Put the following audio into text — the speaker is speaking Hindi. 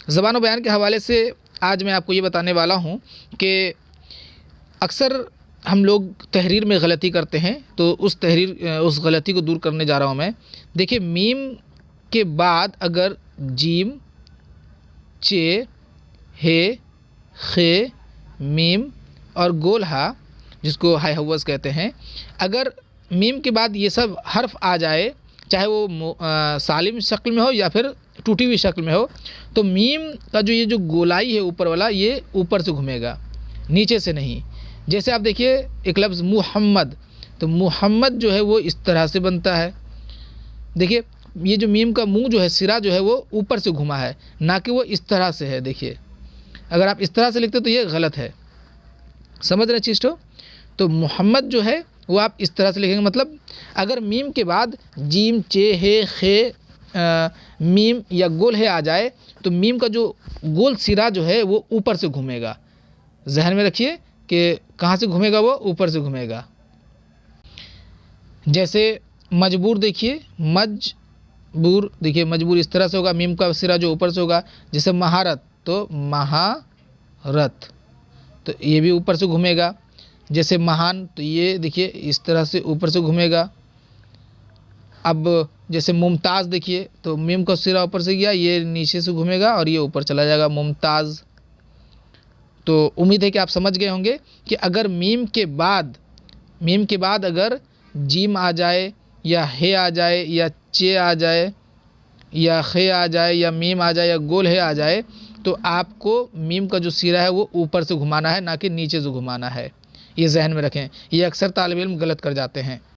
ज़बान व बयान के हवाले से आज मैं आपको ये बताने वाला हूँ कि अक्सर हम लोग तहरीर में गलती करते हैं, तो उस गलती को दूर करने जा रहा हूँ मैं। देखिए, मीम के बाद अगर जीम, चे, हे, खे, मीम और गोल हा, जिसको हाय हव्वस कहते हैं, अगर मीम के बाद ये सब हर्फ आ जाए, चाहे वो सालिम शक्ल में हो या फिर टूटी हुई शक्ल में हो, तो मीम का ये जो गोलाई है ऊपर वाला, ये ऊपर से घूमेगा, नीचे से नहीं। जैसे आप देखिए एक लफ्ज़ मुहम्मद, तो मुहम्मद जो है वो इस तरह से बनता है। देखिए ये जो मीम का मुंह जो है, सिरा जो है वो ऊपर से घुमा है, ना कि वो इस तरह से है। देखिए अगर आप इस तरह से लिखते तो ये गलत है, समझ रहे चीज़ तो मोहम्मद जो है वो आप इस तरह से लिखेंगे। मतलब अगर मीम के बाद जीम, चे, हे, खे, मीम या गोल है आ जाए, तो मीम का जो गोल सिरा जो है वो ऊपर से घूमेगा। जहन में रखिए कि कहाँ से घूमेगा, वो ऊपर से घूमेगा। जैसे मजबूर, देखिए मजबूर, देखिए मजबूर इस तरह से होगा, मीम का सिरा जो ऊपर से होगा। जैसे महारत, तो महारत, तो ये भी ऊपर से घूमेगा। जैसे महान, तो ये देखिए इस तरह से ऊपर से घूमेगा। अब जैसे मुमताज़, देखिए तो मीम का सिरा ऊपर से गया, ये नीचे से घूमेगा और ये ऊपर चला जाएगा, मुमताज़। तो उम्मीद है कि आप समझ गए होंगे कि अगर मीम के बाद अगर जीम आ जाए या हे आ जाए या चे आ जाए या खे आ जाए या मीम आ जाए या गोल है आ जाए, तो आपको मीम का जो सिरा है वो ऊपर से घुमाना है, ना कि नीचे से घुमाना है। ये जहन में रखें, ये अक्सर तालिब इल्म गलत कर जाते हैं।